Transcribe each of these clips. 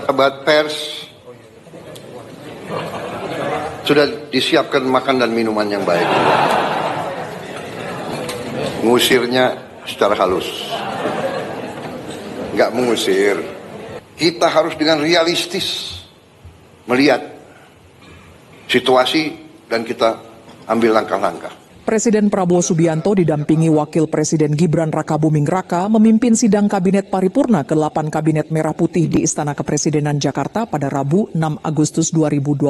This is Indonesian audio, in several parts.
Sahabat pers, sudah disiapkan makan dan minuman yang baik. Ngusirnya secara halus, nggak mengusir. Kita harus dengan realistis melihat situasi dan kita ambil langkah-langkah. Presiden Prabowo Subianto didampingi Wakil Presiden Gibran Rakabuming Raka memimpin sidang Kabinet Paripurna ke-8 Kabinet Merah Putih di Istana Kepresidenan Jakarta pada Rabu 6 Agustus 2025.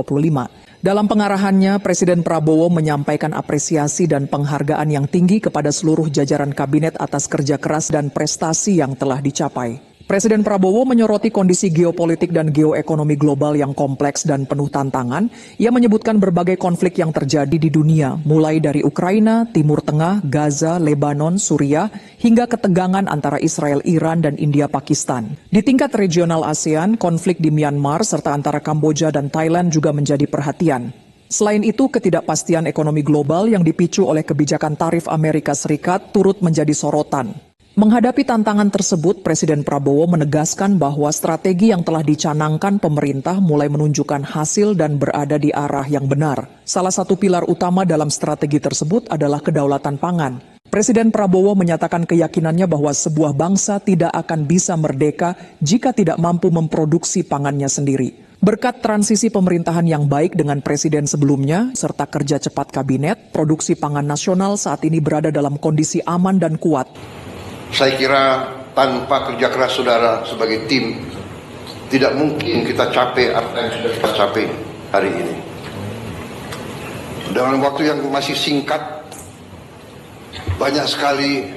Dalam pengarahannya, Presiden Prabowo menyampaikan apresiasi dan penghargaan yang tinggi kepada seluruh jajaran kabinet atas kerja keras dan prestasi yang telah dicapai. Presiden Prabowo menyoroti kondisi geopolitik dan geoekonomi global yang kompleks dan penuh tantangan. Ia menyebutkan berbagai konflik yang terjadi di dunia, mulai dari Ukraina, Timur Tengah, Gaza, Lebanon, Suriah, hingga ketegangan antara Israel, Iran, dan India-Pakistan. Di tingkat regional ASEAN, konflik di Myanmar serta antara Kamboja dan Thailand juga menjadi perhatian. Selain itu, ketidakpastian ekonomi global yang dipicu oleh kebijakan tarif Amerika Serikat turut menjadi sorotan. Menghadapi tantangan tersebut, Presiden Prabowo menegaskan bahwa strategi yang telah dicanangkan pemerintah mulai menunjukkan hasil dan berada di arah yang benar. Salah satu pilar utama dalam strategi tersebut adalah kedaulatan pangan. Presiden Prabowo menyatakan keyakinannya bahwa sebuah bangsa tidak akan bisa merdeka jika tidak mampu memproduksi pangannya sendiri. Berkat transisi pemerintahan yang baik dengan presiden sebelumnya, serta kerja cepat kabinet, produksi pangan nasional saat ini berada dalam kondisi aman dan kuat. Saya kira tanpa kerja keras saudara sebagai tim, tidak mungkin kita capai apa yang sudah kita capai hari ini. Dalam waktu yang masih singkat, banyak sekali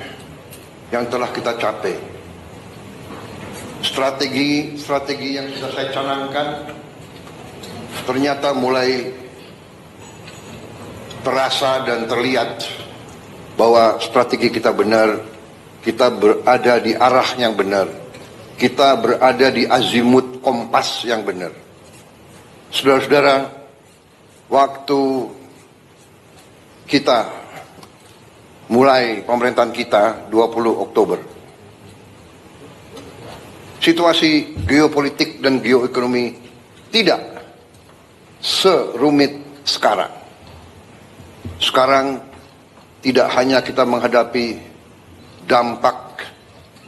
yang telah kita capai. Strategi yang sudah saya canangkan ternyata mulai terasa dan terlihat bahwa strategi kita benar. Kita berada di arah yang benar. Kita berada di azimut kompas yang benar. Saudara-saudara, waktu kita mulai pemerintahan kita 20 Oktober, situasi geopolitik dan geoekonomi tidak serumit sekarang. Sekarang tidak hanya kita menghadapi dampak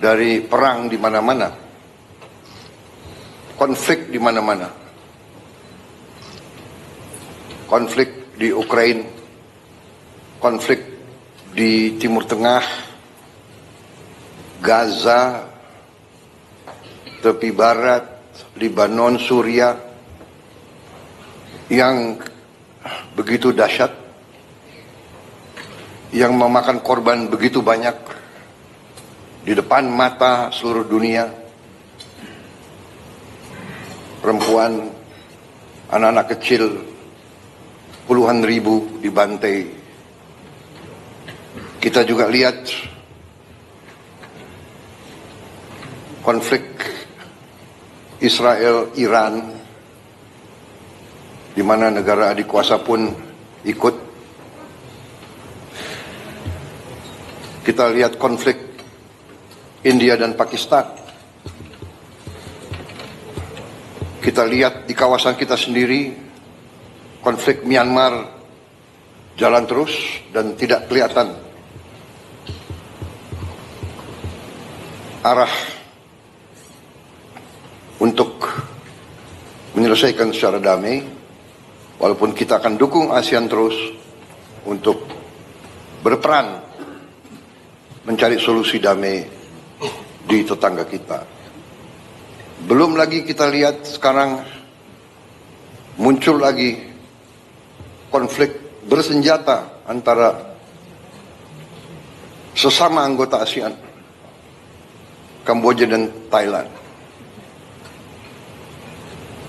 dari perang di mana-mana, konflik di mana-mana, konflik di Ukraina, konflik di Timur Tengah, Gaza, tepi barat, Lebanon, Suriah, yang begitu dahsyat, yang memakan korban begitu banyak di depan mata seluruh dunia. Perempuan, anak-anak kecil, puluhan ribu dibantai. Kita juga lihat konflik Israel-Iran, di mana negara adik kuasa pun ikut. Kita lihat konflik India dan Pakistan. Kita lihat di kawasan kita sendiri, konflik Myanmar jalan terus dan tidak kelihatan arah untuk menyelesaikan secara damai, walaupun kita akan dukung ASEAN terus untuk berperan mencari solusi damai di tetangga kita. Belum lagi kita lihat sekarang muncul lagi konflik bersenjata antara sesama anggota ASEAN, Kamboja dan Thailand.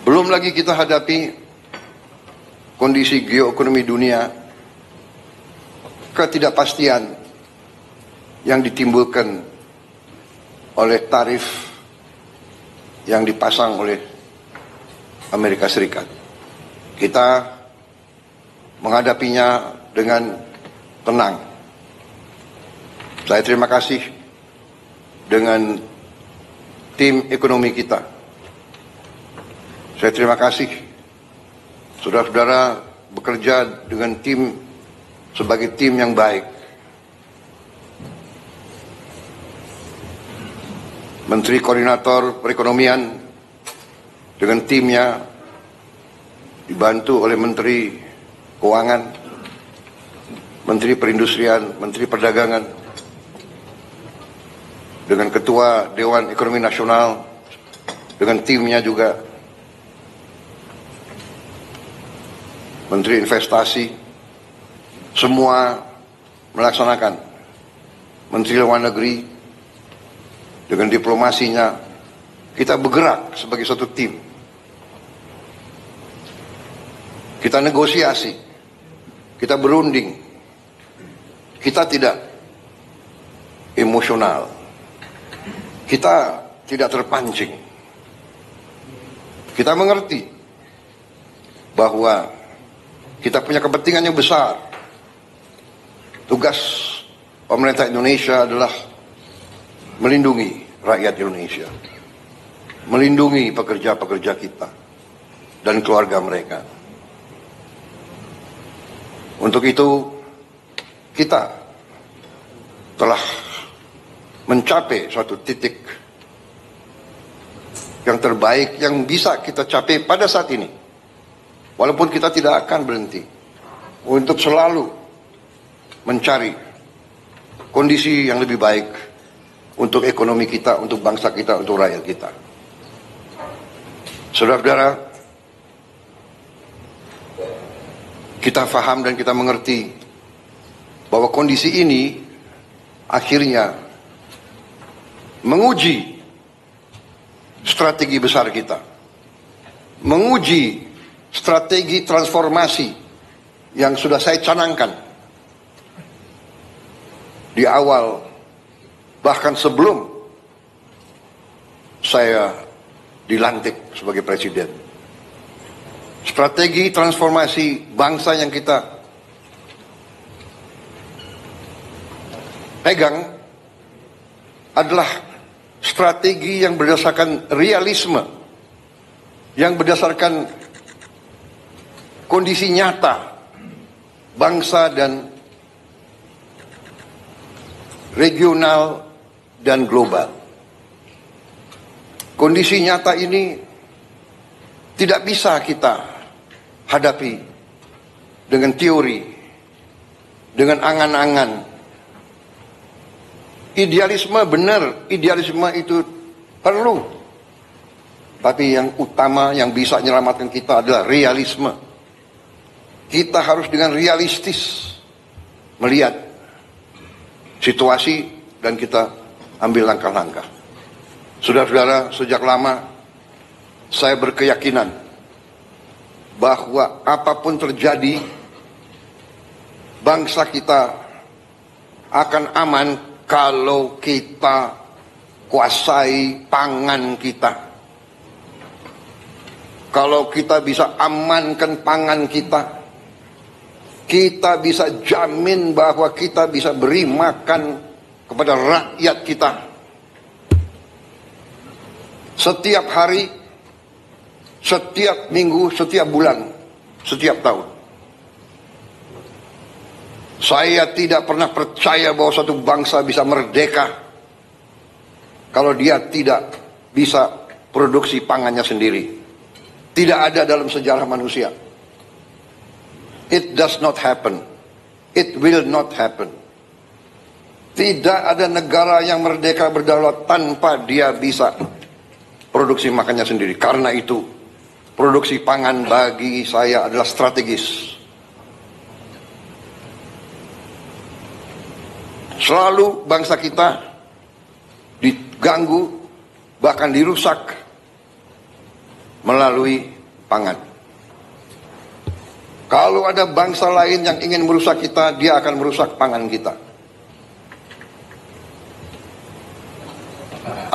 Belum lagi kita hadapi kondisi geoekonomi dunia, ketidakpastian yang ditimbulkan oleh tarif yang dipasang oleh Amerika Serikat. Kita menghadapinya dengan tenang. Saya terima kasih dengan tim ekonomi kita Saya terima kasih saudara-saudara bekerja dengan tim sebagai tim yang baik. Menteri Koordinator Perekonomian dengan timnya dibantu oleh Menteri Keuangan, Menteri Perindustrian, Menteri Perdagangan, dengan Ketua Dewan Ekonomi Nasional, dengan timnya juga, Menteri Investasi, semua melaksanakan. Menteri Luar Negeri, dengan diplomasinya, kita bergerak sebagai satu tim. Kita negosiasi, kita berunding, kita tidak emosional, kita tidak terpancing. Kita mengerti bahwa kita punya kepentingan yang besar. Tugas pemerintah Indonesia adalah melindungi rakyat Indonesia, melindungi pekerja-pekerja kita dan keluarga mereka. Untuk itu, kita telah mencapai suatu titik yang terbaik yang bisa kita capai pada saat ini. Walaupun kita tidak akan berhenti untuk selalu mencari kondisi yang lebih baik untuk ekonomi kita, untuk bangsa kita, untuk rakyat kita. Saudara-saudara, kita paham dan kita mengerti bahwa kondisi ini akhirnya menguji strategi besar kita, menguji strategi transformasi yang sudah saya canangkan di awal, bahkan sebelum saya dilantik sebagai presiden. Strategi transformasi bangsa yang kita pegang adalah strategi yang berdasarkan realisme, yang berdasarkan kondisi nyata bangsa dan regional dan global. Kondisi nyata ini tidak bisa kita hadapi dengan teori, dengan angan-angan. Idealisme benar, idealisme itu perlu. Tapi yang utama yang bisa menyelamatkan kita adalah realisme. Kita harus dengan realistis melihat situasi dan kita ambil langkah-langkah. Saudara-saudara, sejak lama saya berkeyakinan bahwa apapun terjadi, bangsa kita akan aman kalau kita kuasai pangan kita. Kalau kita bisa amankan pangan kita bisa jamin bahwa kita bisa beri makan kepada rakyat kita. Setiap hari, setiap minggu, setiap bulan, setiap tahun. Saya tidak pernah percaya bahwa satu bangsa bisa merdeka kalau dia tidak bisa produksi pangannya sendiri. Tidak ada dalam sejarah manusia. It does not happen. It will not happen. Tidak ada negara yang merdeka berdaulat tanpa dia bisa produksi makannya sendiri. Karena itu, produksi pangan bagi saya adalah strategis. Selalu bangsa kita diganggu, bahkan dirusak melalui pangan. Kalau ada bangsa lain yang ingin merusak kita, dia akan merusak pangan kita.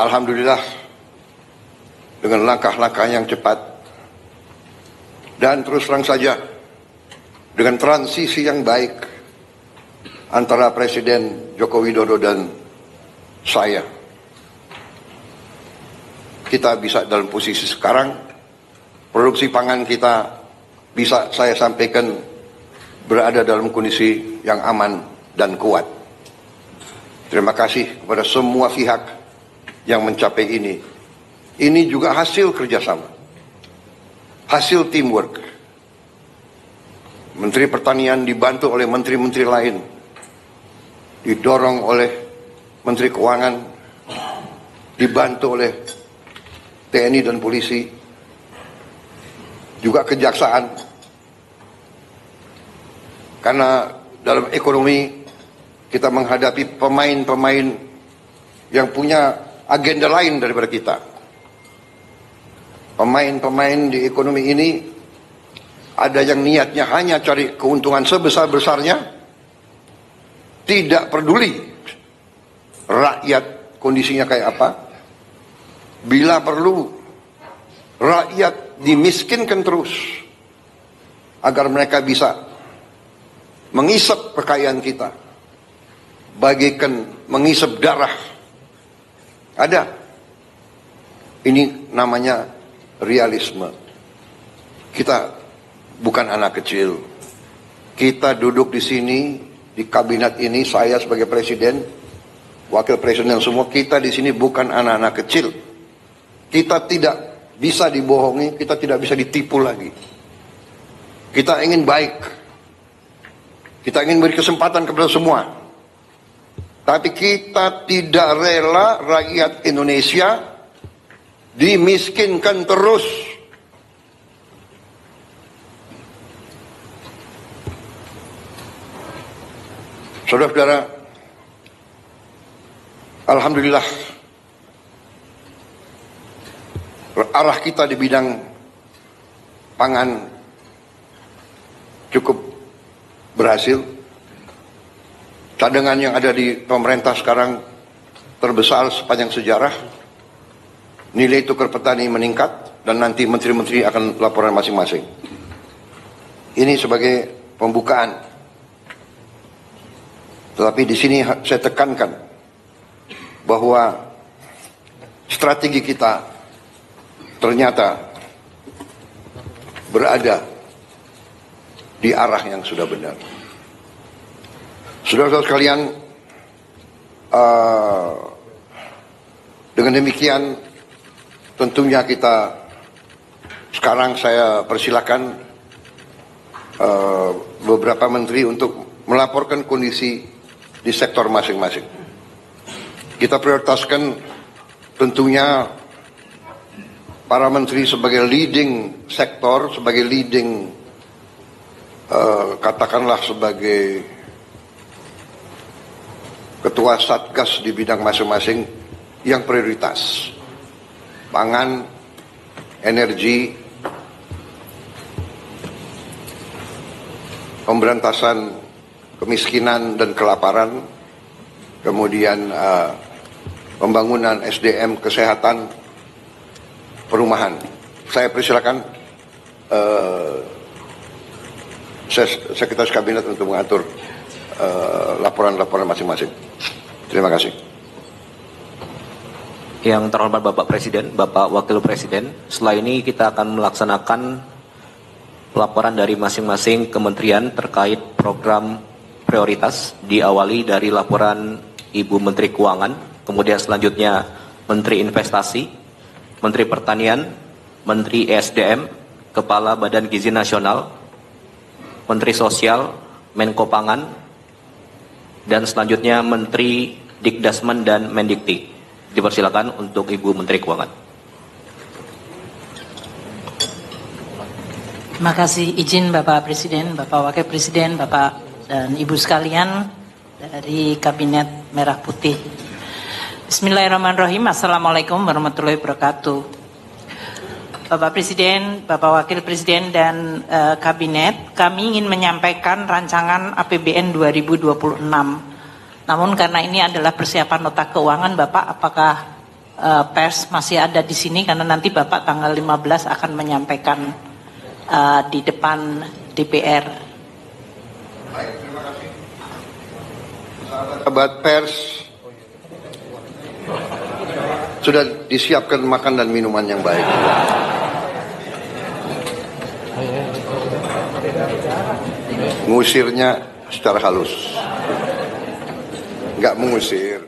Alhamdulillah, dengan langkah-langkah yang cepat dan terus terang saja, dengan transisi yang baik antara Presiden Joko Widodo dan saya, kita bisa dalam posisi sekarang produksi pangan kita bisa saya sampaikan berada dalam kondisi yang aman dan kuat. Terima kasih kepada semua pihak yang mencapai ini. Ini juga hasil kerjasama, hasil teamwork. Menteri Pertanian dibantu oleh menteri-menteri lain, didorong oleh Menteri Keuangan, dibantu oleh TNI dan polisi, juga kejaksaan. Karena dalam ekonomi kita menghadapi pemain-pemain yang punya agenda lain daripada kita. Pemain-pemain di ekonomi ini ada yang niatnya hanya cari keuntungan sebesar-besarnya, tidak peduli rakyat kondisinya kayak apa. Bila perlu, rakyat dimiskinkan terus agar mereka bisa mengisap kekayaan kita, bagaikan mengisap darah. Ada. Ini namanya realisme. Kita bukan anak kecil. Kita duduk di sini, di kabinet ini, saya sebagai presiden, wakil presiden semua, kita di sini bukan anak-anak kecil. Kita tidak bisa dibohongi, kita tidak bisa ditipu lagi. Kita ingin baik. Kita ingin beri kesempatan kepada semua. Tapi kita tidak rela rakyat Indonesia dimiskinkan terus. Saudara-saudara, alhamdulillah arah kita di bidang pangan cukup berhasil. Cadangan yang ada di pemerintah sekarang terbesar sepanjang sejarah. Nilai tukar petani meningkat dan nanti menteri-menteri akan laporan masing-masing. Ini sebagai pembukaan. Tetapi di sini saya tekankan bahwa strategi kita ternyata berada di arah yang sudah benar. Saudara-saudara sekalian, dengan demikian tentunya kita sekarang saya persilakan beberapa menteri untuk melaporkan kondisi di sektor masing-masing. Kita prioritaskan tentunya para menteri sebagai leading sektor, sebagai leading katakanlah sebagai ketua satgas di bidang masing-masing yang prioritas. Pangan, energi, pemberantasan kemiskinan dan kelaparan, kemudian pembangunan SDM, kesehatan, perumahan. Saya persilakan Sekretaris Kabinet untuk mengatur laporan-laporan masing-masing. Terima kasih. Yang terhormat Bapak Presiden, Bapak Wakil Presiden, setelah ini kita akan melaksanakan laporan dari masing-masing kementerian terkait program prioritas, diawali dari laporan Ibu Menteri Keuangan, kemudian selanjutnya Menteri Investasi, Menteri Pertanian, Menteri ESDM, Kepala Badan Gizi Nasional, Menteri Sosial, Menko Pangan, dan selanjutnya Menteri Dikdasmen dan Mendikti. Dipersilakan untuk Ibu Menteri Keuangan. Terima kasih, izin Bapak Presiden, Bapak Wakil Presiden, Bapak dan Ibu sekalian dari Kabinet Merah Putih. Bismillahirrahmanirrahim. Assalamualaikum warahmatullahi wabarakatuh. Bapak Presiden, Bapak Wakil Presiden dan Kabinet, kami ingin menyampaikan rancangan APBN 2026. Namun karena ini adalah persiapan nota keuangan, Bapak, apakah pers masih ada di sini? Karena nanti Bapak tanggal 15 akan menyampaikan di depan DPR. Baik, terima kasih. Sahabat pers, sudah disiapkan makan dan minuman yang baik. Ngusirnya secara halus. Nggak mengusir.